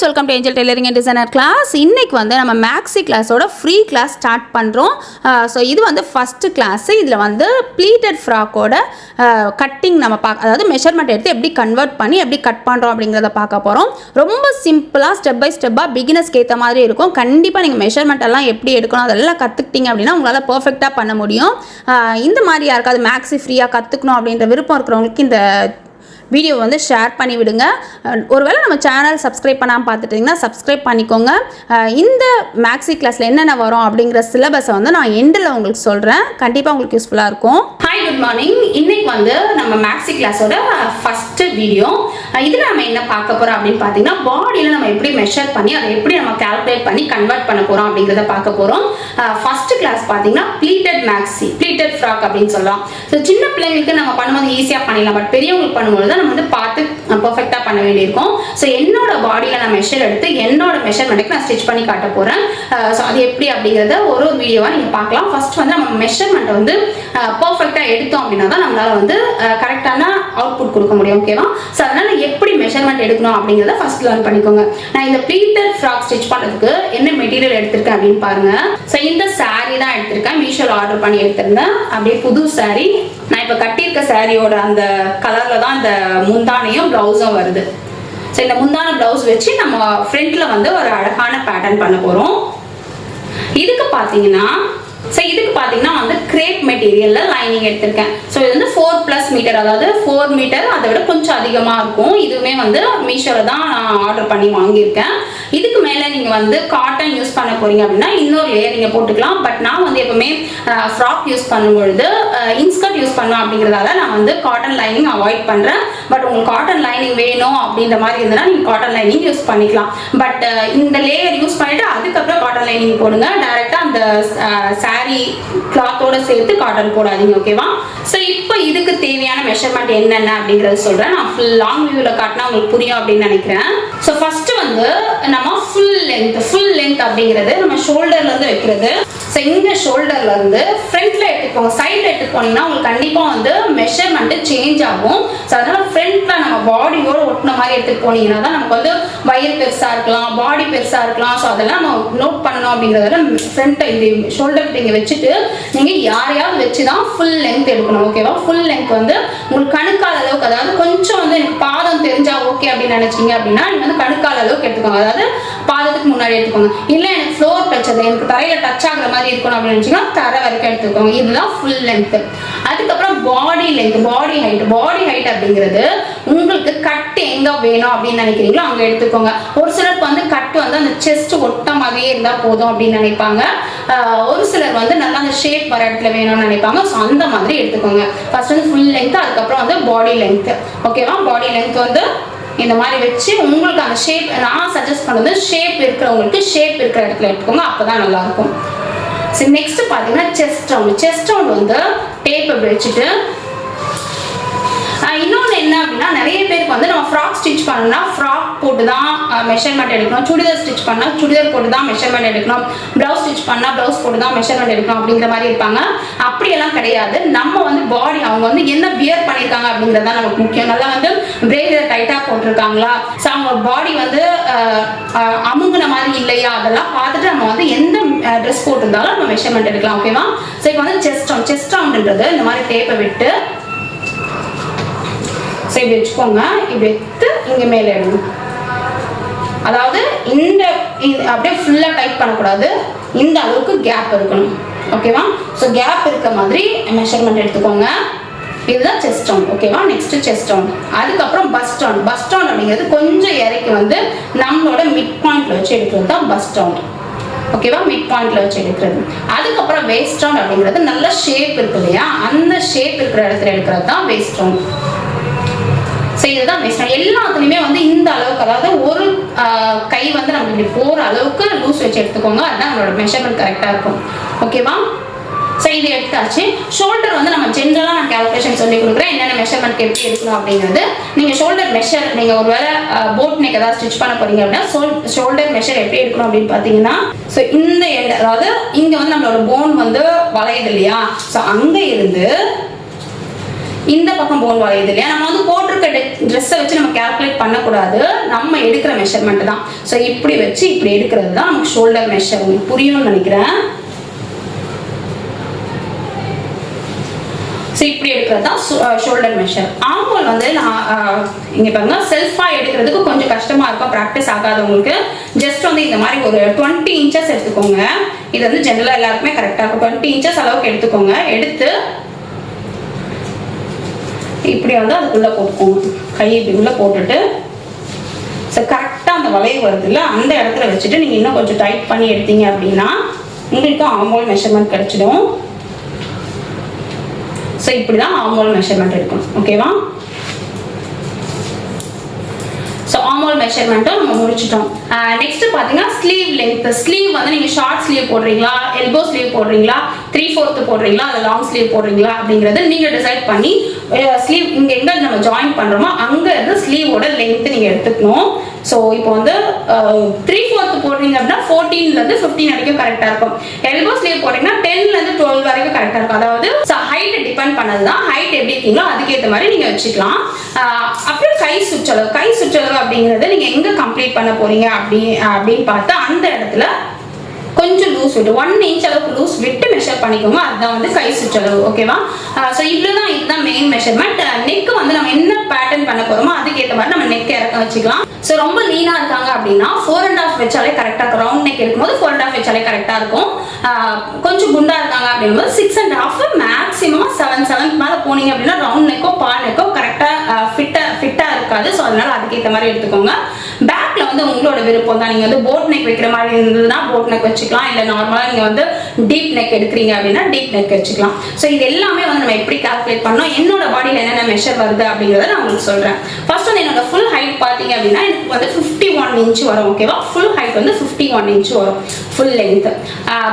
Friends, welcome to Angel tailoring and designer class. இன்றைக்கி வந்து நம்ம மேக்ஸி கிளாஸோட ஃப்ரீ கிளாஸ் ஸ்டார்ட் பண்ணுறோம். ஸோ இது வந்து ஃபஸ்ட்டு கிளாஸு. இதில் வந்து ப்ளீட்டட் ஃப்ராக்கோட கட்டிங் நம்ம அதாவது மெஷர்மெண்ட் எடுத்து எப்படி கன்வெர்ட் பண்ணி எப்படி கட் பண்ணுறோம் அப்படிங்கிறத பார்க்க போகிறோம். ரொம்ப சிம்பிளாக ஸ்டெப் பை ஸ்டெப்பாக பிகினர்ஸ்க்கு ஏற்ற மாதிரி இருக்கும். கண்டிப்பாக நீங்கள் மெஷர்மெண்ட் எல்லாம் எப்படி எடுக்கணும் அதெல்லாம் கற்றுக்கிட்டீங்க அப்படின்னா உங்களால் பர்ஃபெக்டாக பண்ண முடியும். இந்த மாதிரி யாருக்காவது மேக்ஸி ஃப்ரீயாக கற்றுக்கணும் அப்படின்ற விருப்பம் இருக்கிறவங்களுக்கு இந்த வீடியோ வந்து ஷேர் பண்ணி விடுங்க. ஒருவேளை நம்ம சேனல் சப்ஸ்கிரைப் பண்ணாமல் பார்த்துட்டிங்கன்னா சப்ஸ்கிரைப் பண்ணிக்கோங்க. இந்த மேக்ஸி கிளாஸில் என்னென்ன வரும் அப்படிங்கிற சிலபஸை வந்து நான் எண்டில் உங்களுக்கு சொல்கிறேன். கண்டிப்பாக உங்களுக்கு யூஸ்ஃபுல்லாக இருக்கும். Hi, good morning. இன்றைக்கி வந்து நம்ம மேக்ஸி கிளாஸோட ஃபஸ்ட்டு வீடியோ. இதில் நம்ம என்ன பார்க்க போகிறோம் அப்படின்னு பார்த்தீங்கன்னா, பாடியில் நம்ம எப்படி மெஷர் பண்ணி அதை எப்படி நம்ம கால்குலேட் பண்ணி கன்வெர்ட் பண்ண போகிறோம் அப்படிங்கிறத பார்க்க போகிறோம். ஃபஸ்ட்டு கிளாஸ் பார்த்தீங்கன்னா ப்ளீட்டட் மேக்ஸி, ப்ளீட்டட் ஃப்ராக் அப்படின்னு சொல்லலாம். ஸோ சின்ன பிள்ளைங்களுக்கு நம்ம பண்ணும்போது ஈஸியாக பண்ணிடலாம். பட் பெரியவங்களுக்கு பண்ணும்போது நம்ம வந்து பார்த்து பர்ஃபெக்டாக பண்ண வேண்டியிருக்கும். ஸோ என்னோட பாடியில் நான் மெஷர் எடுத்து என்னோட மெஷர்மெண்ட்டுக்கு நான் ஸ்டிச் பண்ணி காட்ட போகிறேன். ஸோ அது எப்படி அப்படிங்கிறத ஒரு வீடியோவாக நீங்கள் பார்க்கலாம். ஃபர்ஸ்ட் வந்து நம்ம மெஷர்மெண்ட்டை வந்து பர்ஃபெக்டாக எடுத்தோம் அப்படின்னா தான் நம்மளால் வந்து கரெக்டான அவுட்புட் கொடுக்க முடியும். ஓகேவா? ஸோ அதனால் எப்படி மெஷர்மெண்ட் எடுக்கணும் அப்படிங்கிறத ஃபர்ஸ்ட் லேர்ன் பண்ணிக்கோங்க. நான் இந்த ப்ளீட்டட் ஃப்ராக் ஸ்டிச் பண்ணுறதுக்கு என்ன மெட்டீரியல் எடுத்திருக்கேன் அப்படின்னு பாருங்க. ஸோ இந்த சாரீ தான் எடுத்திருக்கேன். மீஷோவில் ஆர்டர் பண்ணி எடுத்திருந்தேன். அப்படியே புது சாரீ. நான் இப்போ கட்டியிருக்க சாரியோட அந்த கலரில் தான் இந்த முந்தானையும் ப்ளவுஸும் வருது. ஸோ இந்த முந்தான ப்ளவுஸ் வச்சு நம்ம ஃப்ரண்ட்டில் வந்து ஒரு அழகான பேட்டர்ன் பண்ண போகிறோம். இதுக்கு பார்த்தீங்கன்னா வந்து கிரேப் மெட்டீரியலில் லைனிங் எடுத்திருக்கேன். ஸோ இது வந்து 4+ மீட்டர், அதாவது 4 மீட்டர், அதை விட கொஞ்சம் அதிகமாக இருக்கும். இதுவுமே வந்து மீஷோவில் தான் நான் ஆர்டர் பண்ணி வாங்கியிருக்கேன். இதுக்கு மேலே நீங்கள் வந்து காட்டன் யூஸ் பண்ண போகிறீங்க அப்படின்னா இன்னொரு லேயர் நீங்கள் போட்டுக்கலாம். பட் நான் வந்து எப்பவுமே ஃப்ராக் யூஸ் பண்ணும்பொழுது இன்ஸ்கர்ட் யூஸ் பண்ணுவேன். அப்படிங்கிறதால நான் வந்து காட்டன் லைனிங் அவாய்ட் பண்ணுறேன். பட் உங்களுக்கு காட்டன் லைனிங் வேணும் அப்படின்ற மாதிரி இருந்ததுன்னா நீங்கள் காட்டன் லைனிங் யூஸ் பண்ணிக்கலாம். பட் இந்த லேயர் யூஸ் பண்ணிவிட்டு அதுக்கப்புறம் காட்டன் லைனிங் போடுங்க. டைரெக்டாக அந்த சாரி கிளாத்தோட சேர்த்து காட்டன் போடாதீங்க. ஓகேவா? ஸோ இப்போ இதுக்கு தேவையான மெஷர்மெண்ட் என்னென்ன அப்படிங்கிறத சொல்கிறேன். நான் ஃபுல் லாங் வியூவில் காட்டினா உங்களுக்கு புரியும் அப்படின்னு நினைக்கிறேன். ஸோ ஃபர்ஸ்ட் வந்து நம்ம ஃபுல் லென்த் அப்படிங்கிறது நம்ம ஷோல்டர்லேருந்து வைக்கிறது. ஸோ இந்த ஷோல்டர்லேருந்து ஃப்ரண்ட்டில் எடுத்துக்கோங்க. சைடில் எடுத்துட்டு போனீங்கன்னா உங்களுக்கு கண்டிப்பாக வந்து மெஷர்மெண்ட்டு சேஞ்ச் ஆகும். ஸோ அதனால் ஃப்ரண்ட்டில் நம்ம பாடியோடு ஒட்டின மாதிரி எடுத்துகிட்டு போனீங்கன்னா தான் நமக்கு வந்து வயிறு பெருசாக இருக்கலாம், பாடி பெருசாக இருக்கலாம். ஸோ அதெல்லாம் நம்ம நோட் பண்ணணும். அப்படிங்கிறதால ஃப்ரண்ட்டை இந்த ஷோல்டர் இங்கே வச்சுட்டு நீங்கள் யாரையாவது வச்சு தான் ஃபுல் லென்த் எடுக்கணும். ஓகேவா? ஃபுல் லென்த் வந்து உங்களுக்கு கணுக்கால் அளவுக்கு, அதாவது கொஞ்சம் வந்து எனக்கு பாதம் தெரிஞ்சா ஓகே அப்படின்னு நினைச்சீங்க அப்படின்னா நீங்கள் வந்து கணுக்கால் அளவுக்கு எடுத்துக்கோங்க. அதாவது பாதத்துக்கு முன்னாடி எடுத்துக்கோங்க. இல்லை எனக்கு ஃப்ளோர் டச், அது எனக்கு தரையில் டச் ஆகுற மாதிரி இருக்கணும் அப்படின்னு நினைச்சீங்கன்னா தரை வரைக்கும் எடுத்துக்கோங்க. இதுதான் ஃபுல் லென்த். அதுக்கப்புறம் பாடி லென்த், பாடி ஹைட் அப்படிங்கிறது உங்களுக்கு கட்டு எங்க வேணும் அப்படின்னு நினைக்கிறீங்களோ அங்கே எடுத்துக்கோங்க. ஒரு சிலருக்கு வந்து கட்டு வந்து அந்த செஸ்ட் ஒட்ட மாதிரியே இருந்தால் போதும் அப்படின்னு நினைப்பாங்க. ஒரு சிலர் வந்து நல்லா அந்த ஷேப் வர இடத்துல வேணும்னு நினைப்பாங்க. ஸோ அந்த மாதிரி எடுத்துக்கோங்க. ஃபர்ஸ்ட் வந்து ஃபுல் லென்த், அதுக்கப்புறம் வந்து பாடி லென்த். ஓகேவா? பாடி லென்த் வந்து இந்த மாதிரி வச்சு உங்களுக்கு அந்த ஷேப், நான் சஜஸ்ட் பண்ணுறது ஷேப் இருக்கிறவங்களுக்கு ஷேப் இருக்கிற இடத்துல எடுத்துக்கோங்க. அப்போ தான் நல்லாயிருக்கும். சரி, நெக்ஸ்ட் பார்த்தீங்கன்னா செஸ்ட் ரவுண்ட் வந்து டேப் அப்படி வச்சுட்டு, இன்னொன்று என்ன அப்படின்னா நிறைய பேருக்கு வந்து நம்ம ஃப்ராக் ஸ்டிச் பண்ணணும்னா ஃப்ராக் போட்டு தான் மெஷர்மெண்ட் எடுக்கணும், சுடிதார் ஸ்டிச் பண்ணால் சுடிதார் போட்டு தான் மெஷர்மெண்ட் எடுக்கணும், ப்ளவுஸ் ஸ்டிச் பண்ணால் ப்ளவுஸ் போட்டு தான் மெஷர்மெண்ட் எடுக்கணும் அப்படிங்கிற மாதிரி இருப்பாங்க. அப்படியெல்லாம் கிடையாது. நம்ம வந்து பாடி அவங்க வந்து என்ன வியர் பண்ணியிருக்காங்க அப்படிங்கிறது தான் நமக்கு முக்கியம். நல்லா வந்து பிரேஸர் டைட்டாக போட்டிருக்காங்களா, ஸோ அவங்க பாடி வந்து அமுங்கின மாதிரி இல்லையா, அதெல்லாம் பார்த்துட்டு நம்ம வந்து எந்த ட்ரெஸ் போட்டிருந்தாலும் நம்ம மெஷர்மெண்ட் எடுக்கலாம். ஓகேவா? ஸோ இப்போ வந்து செஸ்ட் ரவுண்டுன்றது இந்த மாதிரி டேப்பை விட்டு இப்படி வச்சுக்கோங்க. இப்படி எடுத்து இங்கே மேலே எடுங்க. அதாவது இந்த அப்படியே ஃபுல்லாக டைட் பண்ணக்கூடாது. இந்த அளவுக்கு கேப் இருக்கணும். ஓகேவா? ஸோ கேப் இருக்க மாதிரி மெஷர்மெண்ட் எடுத்துக்கோங்க. இதுதான் செஸ்ட் ரவுண்ட். ஓகேவா? Next chest round. அதுக்கப்புறம் பஸ்ட் ரவுண்ட் அப்படிங்கிறது கொஞ்சம் இறக்கி வந்து நம்மளோட மிட் பாயிண்ட்ல வச்சு எடுக்கிறது தான் பஸ்ட் ரவுண்ட். ஓகேவா? மிட் பாயிண்ட்ல வச்சு எடுக்கிறது. அதுக்கப்புறம் வேஸ்ட் ரவுண்ட் அப்படிங்கிறது நல்ல ஷேப் இருக்கு இல்லையா, அந்த ஷேப் இருக்கிற இடத்துல எடுக்கிறது தான் வேஸ்ட் ரவுண்ட். ஸோ இதுதான் வேஸ்ட் ரவுண்ட். எல்லாத்துலேயுமே வந்து இந்த அளவுக்கு, அதாவது ஒரு கை வந்து நம்ம இப்படி போகிற அளவுக்கு லூஸ் வச்சு எடுத்துக்கோங்க. அதுதான் நம்மளோட மெஷர்மெண்ட் கரெக்டாக இருக்கும். ஓகேவா? ஸோ இது எடுத்தாச்சு. ஷோல்டர் வந்து நம்ம ஜென்ரலாக நான் கேல்குலேஷன் சொல்லி கொடுக்குறேன். என்னென்ன மெஷர்மெண்ட் எப்படி எடுக்கணும் அப்படிங்கிறது. நீங்கள் ஷோல்டர் மெஷர், நீங்கள் ஒரு வேளை போட் நெக் ஏதாவது ஸ்டிச் பண்ண போறீங்க அப்படின்னா ஷோல்டர் மெஷர் எப்படி எடுக்கணும் அப்படின்னு பார்த்தீங்கன்னா, ஸோ இந்த எண்ட், அதாவது இங்கே வந்து நம்மளோட போன் வந்து வளையுது இல்லையா, ஸோ அங்கே இருந்து இந்த பக்கம் போன் வளையுது இல்லையா, நம்ம வந்து போட்டிருக்க ட்ரெஸ்ஸை வச்சு நம்ம கால்குலேட் பண்ணக்கூடாது, நம்ம எடுக்கிற மெஷர்மெண்ட் தான். ஸோ இப்படி வச்சு இப்படி எடுக்கிறது தான் நமக்கு ஷோல்டர் மெஷர். உங்களுக்கு புரியும்னு நினைக்கிறேன். ஸோ இப்படி எடுக்கிறது தான் ஷோல்டர் மெஷர். ஆர்ம்ஹோல் வந்து நான் இங்கே பாருங்க செல்ஃபாக எடுக்கிறதுக்கு கொஞ்சம் கஷ்டமாக இருக்கும் ப்ராக்டிஸ் ஆகாதவங்களுக்கு. ஜஸ்ட் வந்து இந்த மாதிரி ஒரு 20 இன்ச்சஸ் எடுத்துக்கோங்க. இது வந்து ஜென்ரலாக எல்லாருக்குமே கரெக்டாக இருக்கும். 20 இன்ச்சஸ் அளவுக்கு எடுத்துக்கோங்க. எடுத்து இப்படி வந்து அதுக்குள்ளே போட்டுக்கோங்க. கை இப்படி உள்ளே போட்டுட்டு ஸோ கரெக்டாக அந்த வளைவு வருது இல்லை, அந்த இடத்துல வச்சுட்டு நீங்கள் இன்னும் கொஞ்சம் டைட் பண்ணி எடுத்தீங்க அப்படின்னா உங்களுக்கு ஆர்ம்ஹோல் மெஷர்மெண்ட் கிடைச்சிடும். ஸோ இப்படி தான் ஆர்ம்ஹோல் மெஷர்மெண்ட் இருக்கும். ஓகேவா? ஸோ ஆர்ம்ஹோல் மெஷர்மெண்ட்டும் நம்ம முடிச்சிட்டோம். நெக்ஸ்ட் பார்த்தீங்கன்னா ஸ்லீவ் லென்த். ஸ்லீவ் வந்து நீங்கள் ஷார்ட் ஸ்லீவ் போடுறீங்களா, எல்போ ஸ்லீவ் போடுறீங்களா, 3/4 போடுறீங்களா, இல்லை லாங் ஸ்லீவ் போடுறீங்களா அப்படிங்கிறது நீங்கள் டிசைட் பண்ணி ஸ்லீவ் இங்கே எங்கே நம்ம ஜாயின் பண்ணுறோமோ அங்கே இருந்து ஸ்லீவோட லென்த் நீங்கள் எடுத்துக்கணும். ஸோ இப்போ வந்து 3/4 போடுறீங்க அப்படின்னா 14லேருந்து 15 வரைக்கும் கரெக்டாக இருக்கும். எல்போ ஸ்லீவ் போடுறீங்கன்னா 10லேருந்து 12 வரைக்கும் கரெக்டாக இருக்கும். அதாவது ஹைட் டிபெண்ட் பண்ணது தான். ஹைட் எப்படி இருக்கீங்களோ அதுக்கேற்ற மாதிரி நீங்கள் வச்சுக்கலாம். அப்புறம் கை சுற்றளவு. கை சுற்றளவு அப்படிங்கிறது நீங்கள் எங்கே கம்ப்ளீட் பண்ண போறீங்க அப்படின்னு பார்த்தா அந்த இடத்துல கொஞ்சம் லூஸ் விட்டு 1 இன்ச் அளவுக்கு லூஸ் விட்டு மெஷர் பண்ணிக்கோங்க. அதுதான் வந்து கை சுற்றளவு. ஓகேவா? ஸோ இவ்வளோதான், இதுதான் மெயின் மெஷர்மெண்ட். நெக் வந்து நம்ம என்ன பேட்டர்ன் பண்ண போறோமோ அதுக்கேற்ற மாதிரி நம்ம நெக் இறக்க வச்சுக்கலாம். ஸோ ரொம்ப லீனாக இருக்காங்க அப்படின்னா 4.5 வச்சாலே கரெக்டாக இருக்கும். ரவுண்ட் நெக் இருக்கும்போது 4.5 வச்சாலே கரெக்டாக இருக்கும். கொஞ்சம் குண்டா இருக்காங்க அப்படிங்கும்போது 6.5 மேக்ஸிமம் 7 மேலே போனீங்க அப்படின்னா ரவுண்ட் நெக்கோ பால் நெக்கோ கரெக்டாக ஃபிட்டாக இருக்காது. ஸோ அதனால அதுக்கேற்ற மாதிரி எடுத்துக்கோங்க. பேக்கில் வந்து உங்களோட விருப்பம் தான். நீங்கள் வந்து போட் நெக் வைக்கிற மாதிரி இருந்ததுன்னா போட் நெக் வச்சுக்கலாம். இல்லை நார்மலாக நீங்கள் வந்து டீப் நெக் எடுக்கிறீங்க அப்படின்னா டீப் நெக் வச்சுக்கலாம். ஸோ இது எல்லாமே வந்து நம்ம எப்படி கால்குலேட் பண்ணோம், என்னோட பாடியில் என்னென்ன மெஷர் வருது அப்படிங்கிறத நான் உங்களுக்கு சொல்கிறேன். ஃபர்ஸ்ட் வந்து என்னோட ஃபுல் ஹைட் பார்த்தீங்க அப்படின்னா எனக்கு வந்து 51 இன்ச் வரும். ஓகேவா? ஃபுல் ஹைட் வந்து 51 இன்ச் வரும். ஃபுல் லென்த்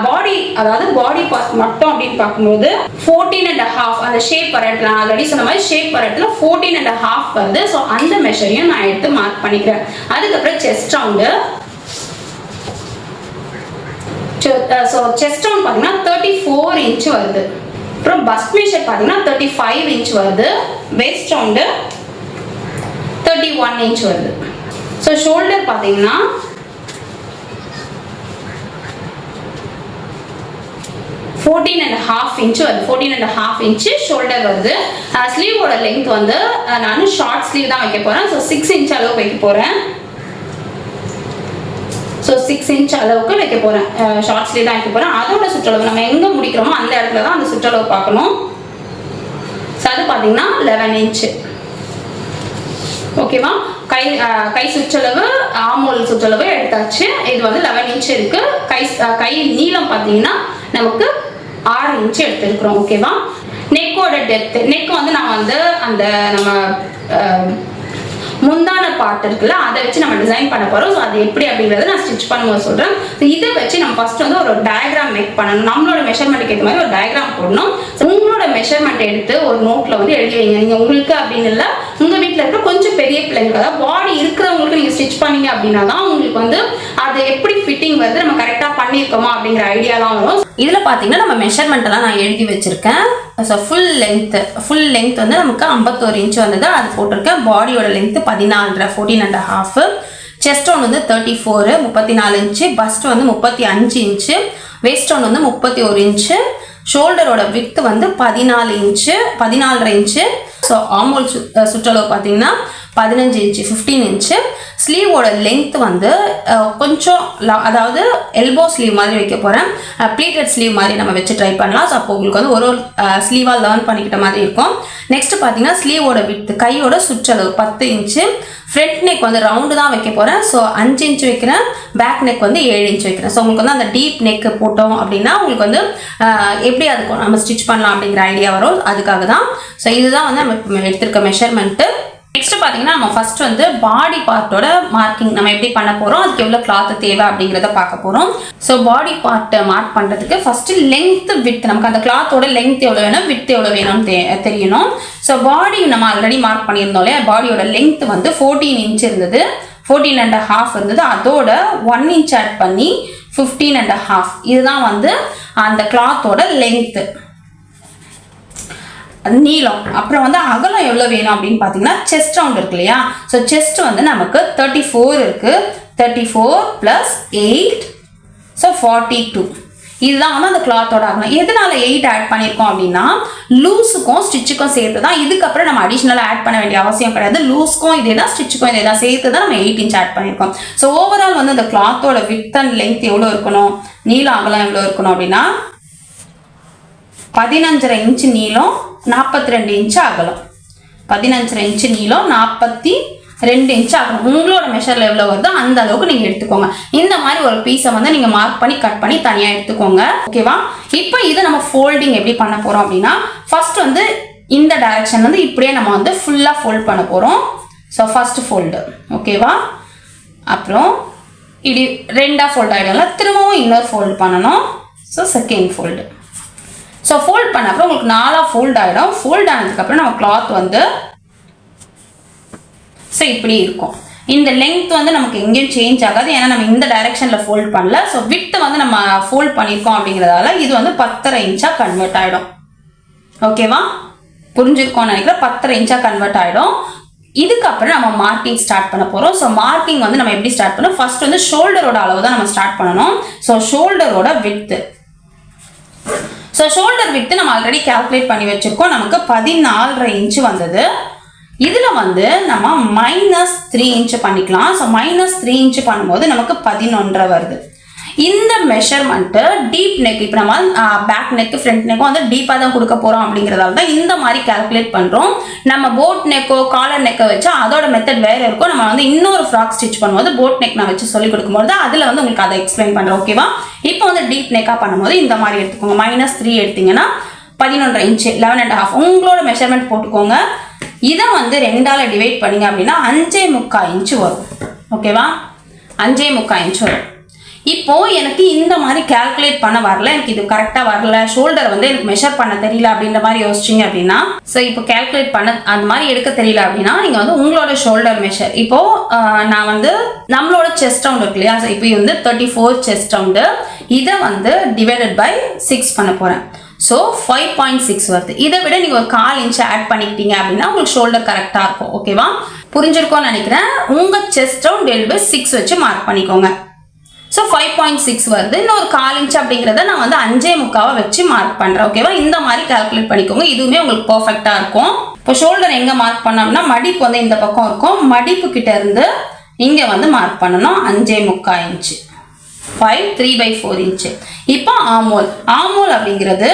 பாடி, அதாவது பாடி பார்ட் மட்டும் அப்படின்னு பார்க்கும்போது 14.5 அந்த ஷேப் வர இடத்துல, நான் ஆல்ரெடி சொன்ன மாதிரி ஷேப் வர இடத்துல 14.5 வருது. ஸோ அந்த மெஷரையும் நான் எடுத்து மார்க் பண்ணிக்கிறேன். அதுக்கப்புறம் chest round. So chest round பார்த்தீங்கன்னா 34 இன்ச் வருது. அப்புறம் பஸ்ட் மெஷர் பார்த்தீங்கன்னா 35 இன்ச் வருது. வெஸ்ட் ரவுண்டு 31 இன்ச் வருது. ஸோ ஷோல்டர் பார்த்தீங்கன்னா 14.5 இன்ச் வருது. 14.5 இன்ச் ஷோல்டர் வருது. ஸ்லீவோட லென்த் வந்து நான் ஷார்ட் ஸ்லீவ் தான் வைக்க போறேன். ஸோ 6 இன்ச் அளவுக்கு வைக்க போறேன். ஸோ 6 இன்ச் அளவுக்கு வைக்க போறேன். ஷார்ட் ஸ்லீவ் தான் வைக்க போறேன். அதோட சுற்றளவு நம்ம எங்க முடிக்கிறோமோ அந்த இடத்துல தான் அந்த சுற்றளவு பார்க்கணும். ஸோ அது பார்த்தீங்கன்னா 11 இன்ச். ஓகேவா? கை சுற்றளவு, ஆர்ம்ஹோல் சுற்றளவு எடுத்தாச்சு. இது வந்து 11 இன்ச் இருக்கு. கை நீளம் பார்த்தீங்கன்னா நமக்கு 6 இன்ச் எடுத்துருக்குறோம். ஓகேவா? நெக்கோட டெப்த். நெக் வந்து நான் வந்து அந்த நம்ம முந்தான பார்ட் இருக்குல்ல அதை வச்சு நம்ம டிசைன் பண்ண போறோம். ஸோ அது எப்படி அப்படிங்கிறத நான் ஸ்டிச் பண்ணும்போது சொல்றேன். இதை வச்சு நம்ம ஃபர்ஸ்ட் வந்து ஒரு டயக்ராம் மேக் பண்ணணும். நம்மளோட மெஷர்மெண்ட்டுக்கு ஏற்ற மாதிரி ஒரு டயக்ராம் போடணும். உங்களோட மெஷர்மெண்ட் எடுத்து ஒரு நோட்ல வந்து எழுதி வைங்க. நீங்க உங்களுக்கு அப்படின்னு இல்லை, உங்க வீட்டில் இருக்க கொஞ்சம் பெரிய பிள்ளைங்க, அதாவது பாடி இருக்கிறவங்களுக்கு நீங்க ஸ்டிச் பண்ணீங்க அப்படின்னா தான் உங்களுக்கு வந்து அது எப்படி ஃபிட்டிங் வருது, நம்ம கரெக்டாக பண்ணியிருக்கோமா அப்படிங்கிற ஐடியாலாம் வரும். இதில் பார்த்தீங்கன்னா நம்ம மெஷர்மெண்ட் எல்லாம் நான் எழுதி வச்சிருக்கேன். ஸோ ஃபுல் லென்த் வந்து நமக்கு 51 இன்ச் வந்தது, அது போட்டிருக்கேன். பாடியோட லென்த் 14.5 14.5. செஸ்ட் ஒன் வந்து 34 34 இன்ச்சு. பஸ்ட் வந்து 35 இன்ச்சு. வேஸ்ட் ஒன் வந்து 31 இன்ச்சு. ஷோல்டரோட வித் வந்து 14 இன்ச்சு 14.5 இன்ச்சு. ஸோ ஆர்ம்ஹோல் சுற்றளவு பார்த்தீங்கன்னா 15 இன்ச்சு 15 இன்ச்சு. ஸ்லீவோட லென்த் வந்து கொஞ்சம் அதாவது எல்போ ஸ்லீவ் மாதிரி வைக்க போகிறேன். ப்ளீட்டட் ஸ்லீவ் மாதிரி நம்ம வச்சு ட்ரை பண்ணலாம். ஸோ அப்போ உங்களுக்கு வந்து ஒரு ஸ்லீவாக லேர்ன் பண்ணிக்கிட்ட மாதிரி இருக்கும். நெக்ஸ்ட் பார்த்தீங்கன்னா ஸ்லீவோட வித், கையோட சுற்றளவு 10 இன்ச்சு. ஃப்ரண்ட் நெக் வந்து ரவுண்டு தான் வைக்க போகிறேன். ஸோ 5 இன்ச் வைக்கிறேன். பேக் நெக் வந்து 7 இன்ச் வைக்கிறேன். ஸோ உங்களுக்கு வந்து அந்த டீப் நெக் போட்டோம் அப்படின்னா உங்களுக்கு வந்து எப்படி அதுக்கு நம்ம ஸ்டிச் பண்ணலாம் அப்படிங்கிற ஐடியா வரும். அதுக்காக தான். ஸோ இதுதான் வந்து நம்ம எடுத்திருக்க மெஷர்மெண்ட்டு. நெக்ஸ்ட் பார்த்தீங்கன்னா நம்ம ஃபர்ஸ்ட் வந்து பாடி பார்ட்டோட மார்க்கிங் நம்ம எப்படி பண்ண போகிறோம், அதுக்கு எவ்வளோ கிளாத் தேவை அப்படிங்கிறத பார்க்க போகிறோம். ஸோ பாடி பார்ட்டை மார்க் பண்ணுறதுக்கு ஃபர்ஸ்ட் லென்த் வித், நமக்கு அந்த கிளாத்தோட லென்த் எவ்வளோ வேணும், வித் எவ்வளோ வேணும்னு தெரியணும். ஸோ பாடி நம்ம ஆல்ரெடி மார்க் பண்ணியிருந்தோம் இல்லையா, பாடியோட லென்த் வந்து 14 இன்ச் இருந்தது, 14.5 இருந்தது. அதோட 1 இன்ச் ஆட் பண்ணி 15.5. இதுதான் வந்து அந்த கிளாத்தோட லென்த்து. நீளம். அப்புறம் வந்து அகலம் எவ்வளோ வேணும் அப்படின்னு பார்த்தீங்கன்னா செஸ்ட் ரவுண்ட் இருக்கு இல்லையா, ஸோ செஸ்ட் வந்து நமக்கு 34 இருக்கு. 34 + 8 ஸோ 42. இதுதான் வந்து அந்த கிளாத்தோட அகலம். எதனால 8 ஆட் பண்ணியிருக்கோம் அப்படின்னா லூஸுக்கும் ஸ்டிச்சுக்கும் சேர்த்து தான். இதுக்கப்புறம் நம்ம அடிஷ்னலாக ஆட் பண்ண வேண்டிய அவசியம் கிடையாது. லூஸ்க்கும் இதே தான், ஸ்டிச்சுக்கும் இதே தான், சேர்த்து தான் நம்ம 8 இன்ச் ஆட் பண்ணியிருக்கோம். ஸோ ஓவரால் வந்து அந்த கிளாத்தோட வித் அண்ட் லென்த் எவ்வளோ இருக்கணும், நீளம் அகலம் எவ்வளோ இருக்கணும் அப்படின்னா 15.5 இன்ச்சு நீளம், 42 இன்ச்சு அகலம். 15.5 இன்ச்சு நீளம், 42 இன்ச்சு அகலம். உங்களோட மெஷரில் எவ்வளோ வருதோ அந்த அளவுக்கு நீங்கள் எடுத்துக்கோங்க. இந்த மாதிரி ஒரு பீஸை வந்து நீங்கள் மார்க் பண்ணி கட் பண்ணி தனியாக எடுத்துக்கோங்க. ஓகேவா? இப்போ இதை நம்ம ஃபோல்டிங் எப்படி பண்ண போகிறோம் அப்படின்னா ஃபர்ஸ்ட் வந்து இந்த டைரக்ஷன் வந்து இப்படியே நம்ம வந்து ஃபுல்லாக ஃபோல்ட் பண்ண போகிறோம். So first fold. ஓகேவா? அப்புறம் இப்படி ரெண்டாக ஃபோல்ட் ஆகிடும்ல, திரும்பவும் இன்னொரு ஃபோல்டு பண்ணணும். So second fold. So fold பண்ண அப்புறம் உங்களுக்கு 4ஆக ஃபோல்ட் ஆகிடும். ஃபோல்ட் ஆனதுக்கப்புறம் நம்ம கிளாத் வந்து ஸோ இப்படி இருக்கும். இந்த லென்த் வந்து நமக்கு எங்கேயும் சேஞ்ச் ஆகாது, ஏன்னா நம்ம இந்த டைரக்ஷனில் ஃபோல்ட் பண்ணல. ஸோ வித் வந்து நம்ம ஃபோல்ட் பண்ணியிருக்கோம் அப்படிங்கிறதால இது வந்து 10.5 இன்ச்சாக கன்வெர்ட் ஆகிடும். ஓகேவா? புரிஞ்சிருக்கோம்னு நினைக்கிறேன். 10.5 இன்ச்சாக கன்வெர்ட் ஆகிடும். இதுக்கப்புறம் நம்ம மார்க்கிங் ஸ்டார்ட் பண்ண போகிறோம். ஸோ மார்க்கிங் வந்து நம்ம எப்படி ஸ்டார்ட் பண்ணோம், ஃபர்ஸ்ட் வந்து ஷோல்டரோட அளவு தான் நம்ம ஸ்டார்ட் பண்ணணும். So ஷோல்டரோட with. So shoulder with நம்ம ஆல்ரெடி கால்குலேட் பண்ணி வச்சிருக்கோம். நமக்கு 14.5 இன்ச்சு வந்தது. இதில் வந்து நம்ம -3 இன்ச்சு பண்ணிக்கலாம். ஸோ -3 இன்ச்சு பண்ணும்போது நமக்கு 11.5 வருது. இந்த மெஷர்மெண்ட்டு டீப் நெக், இப்போ நம்ம பேக் நெக் ஃப்ரண்ட் நெக்கும் வந்து டீப்பாக தான் கொடுக்க போகிறோம் அப்படிங்கிறதால தான் இந்த மாதிரி கால்குலேட் பண்ணுறோம். நம்ம போட் நெக்கோ காலர் நெக்கை வச்சா அதோட மெத்தட் வேறு இருக்கும். நம்ம வந்து இன்னொரு ஃப்ராக் ஸ்டிச் பண்ணும்போது போட் நெக் நான் வச்சு சொல்லி கொடுக்கும்போது அதில் வந்து உங்களுக்கு அதை எக்ஸ்பிளைன் பண்ணுறேன். ஓகேவா? இப்போ வந்து டீப் நெக்காக பண்ணும்போது இந்த மாதிரி எடுத்துக்கோங்க. -3 எடுத்தீங்கன்னா 11.5 இன்ச்சு, 11.5 உங்களோட மெஷர்மெண்ட் போட்டுக்கோங்க. இதை வந்து 2ஆல் டிவைட் பண்ணிங்க அப்படின்னா 5.25 இன்ச்சு வரும். ஓகேவா? 5.25 இன்ச்சு வரும். இப்போது எனக்கு இந்த மாதிரி கால்குலேட் பண்ண வரல, எனக்கு இது கரெக்டாக வரல, ஷோல்டர் வந்து எனக்கு மெஷர் பண்ண தெரியல அப்படின்ற மாதிரி யோசிச்சிங்க அப்படின்னா, ஸோ இப்போ கால்குலேட் பண்ண அந்த மாதிரி எடுக்க தெரியல அப்படின்னா நீங்கள் வந்து உங்களோட ஷோல்டர் மெஷர், இப்போது நான் வந்து நம்மளோட செஸ்ட் ரவுண்ட் இருக்கு இல்லையா, ஸோ இப்போ வந்து 34 செஸ்ட் ரவுண்டு, இதை வந்து டிவைடட் பை 6 பண்ண போகிறேன். ஸோ 5.6 வருது. இதை விட நீங்கள் ஒரு 1/4 இன்ச்சு ஆட் பண்ணிக்கிட்டீங்க அப்படின்னா உங்களுக்கு ஷோல்டர் கரெக்டாக இருக்கும். ஓகேவா? புரிஞ்சிருக்கோன்னு நினைக்கிறேன். உங்கள் செஸ்ட் ரவுண்ட் டிவைட் பை 6 வச்சு மார்க் பண்ணிக்கோங்க. ஸோ 5.6 வருது. இன்னும் ஒரு 1/4 இன்ச் அப்படிங்கிறத நான் வந்து 5.25 வச்சு மார்க் பண்ணுறேன். ஓகேவா? இந்த மாதிரி கால்குலேட் பண்ணிக்கோங்க. இதுவுமே உங்களுக்கு பர்ஃபெக்டாக இருக்கும். இப்போ ஷோல்டர் எங்கே மார்க் பண்ணோம்னா மடிப்பு வந்து இந்த பக்கம் இருக்கும். மடிப்பு கிட்ட இருந்து இங்கே வந்து மார்க் பண்ணணும் 5.25 இன்ச்சு. 5 3/4 இன்ச்சு. இப்போ ஆமோல். ஆமோல் அப்படிங்கிறது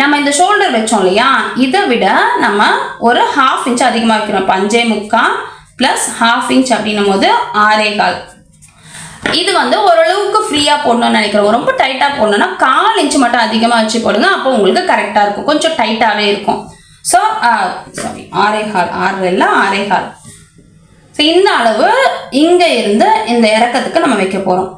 நம்ம இந்த ஷோல்டர் வச்சோம் இல்லையா, இதை விட நம்ம ஒரு 1/2 இன்ச் அதிகமாக வைக்கிறோம். இப்போ 5.25 + 1/2 இன்ச் அப்படின்னும் போது 6.25. இது வந்து ஓரளவுக்கு ஃப்ரீயாக போடணும்னு நினைக்கிறோம். ரொம்ப டைட்டாக போடணும்னா 1/4 இன்ச்சு மட்டும் அதிகமாக வச்சு போடுங்க. அப்போ உங்களுக்கு கரெக்டாக இருக்கும். கொஞ்சம் டைட்டாகவே இருக்கும். So sorry 6.25. ஸோ இந்த அளவு இங்கே இருந்து இந்த இறக்கத்துக்கு நம்ம வைக்க போகிறோம்.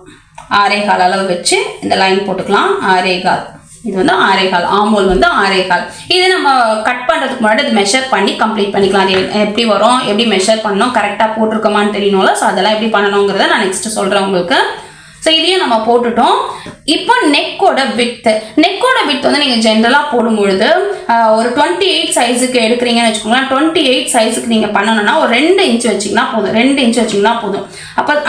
6.25 அளவு வச்சு இந்த லைன் போட்டுக்கலாம். 6.25. இது வந்து 6.25. ஆமோல் வந்து 6.25. இது நம்ம கட் பண்ணுறதுக்கு முன்னாடி இது மெஷர் பண்ணி கம்ப்ளீட் பண்ணிக்கலாம். அது எப்படி வரும், எப்படி மெஷர் பண்ணணும், கரெக்டாக போட்டிருக்கோமான்னு தெரியணும்ல. ஸோ அதெல்லாம் எப்படி பண்ணணுங்கிறத நான் நெக்ஸ்ட் சொல்கிறேன் உங்களுக்கு. ஸோ இதையும் நம்ம போட்டுட்டோம். இப்போ நெக்கோட வித்து. நெக்கோட வித்து வந்து நீங்கள் ஜென்ரலாக போடும்பொழுது ஒரு 28 சைஸுக்கு எடுக்கிறீங்கன்னு வச்சுக்கோங்களேன். 28 சைஸுக்கு நீங்கள் பண்ணணும்னா ஒரு 2 இன்ச் வச்சிங்கன்னா போதும். 2 இன்ச் வச்சிங்கன்னா போதும்.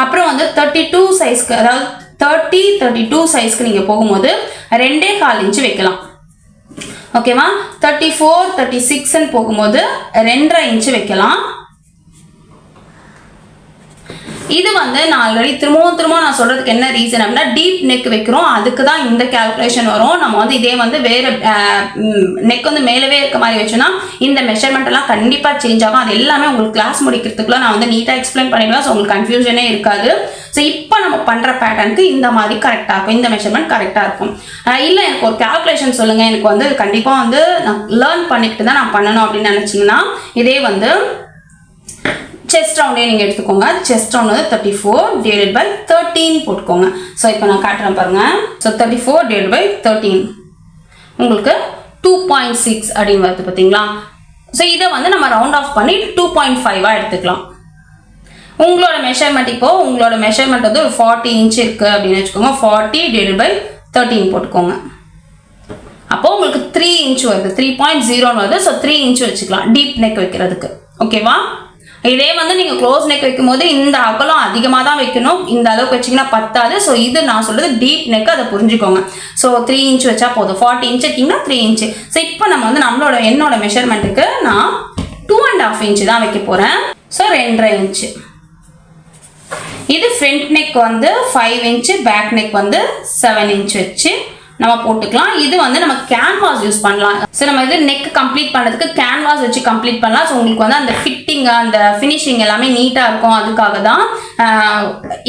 அப்புறம் வந்து 32 சைஸ்க்கு, அதாவது 32 சைஸ்க்கு நீங்கள் போகும்போது 2.25 இன்ச்சு வைக்கலாம். ஓகேவா? 34 36ன்னு போகும்போது 2.5 இன்ச்சு வைக்கலாம். இது வந்து நான் ஆல்ரெடி திரும்பவும் நான் சொல்றதுக்கு என்ன ரீசன் அப்படின்னா டீப் நெக் வைக்கிறோம், அதுக்கு தான் இந்த கால்குலேஷன் வரும். நம்ம வந்து இதே வந்து வேற நெக் வந்து மேலவே இருக்க மாதிரி வச்சோன்னா இந்த மெஷர்மெண்ட் எல்லாம் கண்டிப்பாக சேஞ்ச் ஆகும். அது எல்லாமே உங்களுக்கு கிளாஸ் முடிக்கிறதுக்குள்ள நான் வந்து நீட்டாக எக்ஸ்பிளைன் பண்ணிடுவேன். ஸோ உங்களுக்கு கன்ஃபியூஷனே இருக்காது. ஸோ இப்போ நம்ம பண்ணுற பேட்டர்னுக்கு இந்த மாதிரி கரெக்டாக இருக்கும், இந்த மெஷர்மெண்ட் கரெக்டாக இருக்கும். இல்லை எனக்கு ஒரு கால்குலேஷன் சொல்லுங்கள், எனக்கு வந்து கண்டிப்பாக வந்து நான் லேர்ன் பண்ணிக்கிட்டு தான் நான் பண்ணணும் அப்படின்னு நினச்சிங்கன்னா இதே வந்து செஸ்ட் ரவுண்டே நீங்கள் எடுத்துக்கோங்க. செஸ்ட் ரவுண்ட் வந்து 34 டிவைடட் பை 13 போட்டுக்கோங்க. ஸோ இப்போ நான் காட்டுறேன் பாருங்கள். ஸோ 34 டிவைடட் பை 13 உங்களுக்கு 2.6 அப்படின்னு வருது பார்த்தீங்களா. ஸோ இதை வந்து நம்ம ரவுண்ட் ஆஃப் பண்ணி 2.5 எடுத்துக்கலாம். உங்களோட மெஷர்மெண்ட் இப்போது உங்களோட மெஷர்மெண்ட் வந்து ஒரு 40 இன்ச் இருக்குது அப்படின்னு வச்சுக்கோங்க. 40 டிவைடட் பை 13 போட்டுக்கோங்க. அப்போ உங்களுக்கு 3 இன்ச் வருது, 3.0 வருது. ஸோ 3 இன்ச் வச்சுக்கலாம் டீப் நெக் வைக்கிறதுக்கு. ஓகேவா? இதே வந்து நீங்கள் க்ளோஸ் நெக் வைக்கும் போது இந்த அகலம் அதிகமாக தான் வைக்கணும், இந்த அளவுக்கு வச்சிங்கன்னா பத்தாது. ஸோ இது நான் சொல்கிறது டீப் நெக், அதை புரிஞ்சுக்கோங்க. ஸோ 3 இன்ச் வச்சா போதும். 40 இன்ச் வைக்கிங்கன்னா 3 இன்ச்சு. ஸோ இப்போ நம்ம வந்து என்னோட மெஷர்மெண்ட்டுக்கு நான் 2.5 இன்ச் தான் வைக்க போகிறேன். So 2.5 inch. இது ஃப்ரண்ட் நெக் வந்து 5 இன்ச்சு, பேக் நெக் வந்து 7 இன்ச் வச்சு நம்ம போட்டுக்கலாம். இது வந்து நம்ம கேன்வாஸ் யூஸ் பண்ணலாம். ஸோ நம்ம இது நெக் கம்ப்ளீட் பண்ணுறதுக்கு கேன்வாஸ் வச்சு கம்ப்ளீட் பண்ணலாம். ஸோ உங்களுக்கு வந்து அந்த ஃபிட்டிங் அந்த ஃபினிஷிங் எல்லாமே நீட்டாக இருக்கும். அதுக்காக தான்.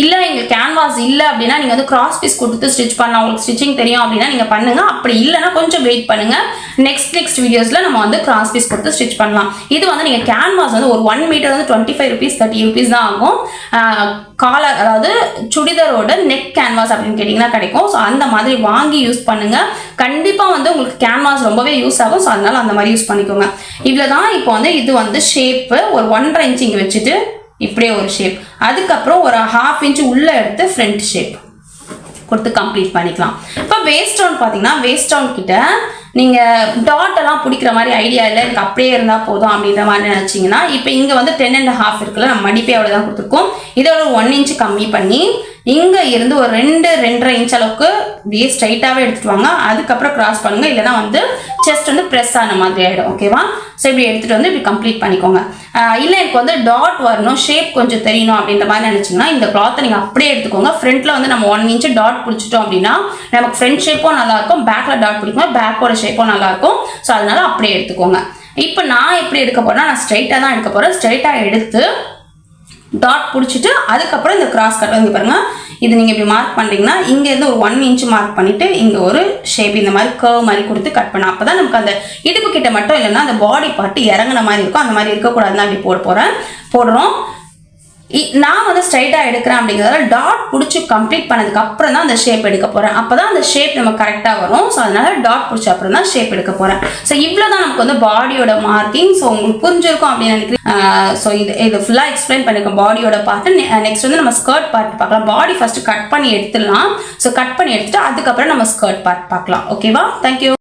இல்லை எங்களுக்கு கேன்வாஸ் இல்லை அப்படின்னா நீங்கள் வந்து கிராஸ் பீஸ் கொடுத்து ஸ்டிச் பண்ணலாம். உங்களுக்கு ஸ்டிச்சிங் தெரியும் அப்படின்னா நீங்கள் பண்ணுங்கள். அப்படி இல்லைன்னா கொஞ்சம் வெயிட் பண்ணுங்கள். நெக்ஸ்ட் வீடியோஸில் நம்ம வந்து கிராஸ் பீஸ் கொடுத்து ஸ்டிச் பண்ணலாம். இது வந்து நீங்கள் கேன்வாஸ் வந்து ஒரு 1 மீட்டர் வந்து 25 rupees 30 rupees தான் ஆகும். காலர் அதாவது சுடிதாரோட நெக் கேன்வாஸ் அப்படின்னு கேட்டிங்கன்னா கிடைக்கும். ஸோ அந்த மாதிரி வாங்கி யூஸ் பண்ணுங்க. கண்டிப்பாக வந்து உங்களுக்கு கேன்வாஸ் ரொம்பவே யூஸ் ஆகும். ஸோ அதனால அந்த மாதிரி யூஸ் பண்ணிக்கோங்க. இவ்வளோ தான். இப்போ வந்து இது வந்து ஷேப்பு ஒரு 1.5 இன்ச் இங்கே வச்சுட்டு இப்படியே ஒரு ஷேப், அதுக்கப்புறம் ஒரு 1/2 இன்ச் உள்ள எடுத்து ஃப்ரண்ட் ஷேப் கொடுத்து கம்ப்ளீட் பண்ணிக்கலாம். இப்போ வேஸ்ட் ரவுண்ட் பார்த்தீங்கன்னா வேஸ்ட் ரவுண்ட் கிட்ட நீங்கள் டாட் எல்லாம் பிடிக்கிற மாதிரி ஐடியா இல்லை, எனக்கு அப்படியே இருந்தால் போதும் அப்படின்ற மாதிரி நினச்சிங்கன்னா, இப்போ இங்கே வந்து 10.5 இருக்குல்ல, நம்ம மடிப்பே அவ்வளோ தான் கொடுத்துருக்கோம். இதோட 1 இன்ச் கம்மி பண்ணி இங்கே இருந்து ஒரு 2-2.5 இன்ச் அளவுக்கு அப்படியே ஸ்ட்ரைட்டாகவே எடுத்துகிட்டு வாங்க. அதுக்கப்புறம் கிராஸ் பண்ணுங்கள், இல்லைனா வந்து செஸ்ட் வந்து ப்ரெஸ் ஆன மாதிரி ஆகிடும். ஓகேவா? ஸோ இப்படி எடுத்துகிட்டு வந்து இப்படி கம்ப்ளீட் பண்ணிக்கோங்க. இல்லை எனக்கு வந்து டாட் வரணும், ஷேப் கொஞ்சம் தெரியணும் அப்படின்ற மாதிரி நினச்சிங்கன்னா இந்த கிளாத்தை நீங்கள் அப்படியே எடுத்துக்கோங்க. ஃப்ரண்ட்டில் வந்து நம்ம 1 இன்ச் டாட் பிடிச்சிட்டோம் அப்படின்னா நமக்கு ஃப்ரண்ட் ஷேப்பும் நல்லாயிருக்கும், பேக்கில் டாட் பிடிக்கும், பேக்கோட ஷேப்பும் நல்லாயிருக்கும். ஸோ அதனால அப்படியே எடுத்துக்கோங்க. இப்போ நான் எப்படி எடுக்க போகிறேன்னா நான் ஸ்ட்ரைட்டாக தான் எடுக்க போகிறேன். ஸ்ட்ரைட்டாக எடுத்து டாட் பிடிச்சிட்டு அதுக்கப்புறம் இந்த கிராஸ் கட் வந்து பாருங்க, இது நீங்கள் இப்படி மார்க் பண்ணுறீங்கன்னா இங்கேருந்து ஒரு 1 இன்ச் மார்க் பண்ணிவிட்டு இங்கே ஒரு ஷேப் இந்த மாதிரி கர்வ் மாதிரி கொடுத்து கட் பண்ண. அப்போ தான் நமக்கு அந்த இடுப்பு கிட்ட மட்டும் இல்லைன்னா அந்த பாடி பார்ட்டு இறங்குன மாதிரி இருக்கும். அந்த மாதிரி இருக்கக்கூடாதுன்னு அப்படி போடுறோம். நான் வந்து ஸ்ட்ரைட்டாக எடுக்கிறேன் அப்படிங்கிறதால டாட் பிடிச்சி கம்ப்ளீட் பண்ணதுக்கு அப்புறம் தான் அந்த ஷேப் எடுக்க போகிறேன். அப்போ தான் அந்த ஷேப் நம்ம கரெக்டாக வரும். ஸோ அதனால டாட் பிடிச்ச அப்புறம் தான் ஷேப் எடுக்க போகிறேன். ஸோ இவ்வளோ தான் நமக்கு வந்து பாடியோட மார்க்கிங். ஸோ உங்களுக்கு புரிஞ்சிருக்கும் அப்படின்னு நினைக்கிறேன். ஸோ இது ஃபுல்லாக எக்ஸ்பிளைன் பண்ணியிருக்கோம் பாடியோட பார்ட்டு. நெக்ஸ்ட் வந்து நம்ம ஸ்கர்ட் பார்ட் பார்க்கலாம். பாடி ஃபஸ்ட்டு கட் பண்ணி எடுத்துடலாம். ஸோ கட் பண்ணி எடுத்துட்டு அதுக்கப்புறம் நம்ம ஸ்கர்ட் பார்ட் பார்க்கலாம். ஓகேவா? தேங்க்யூ.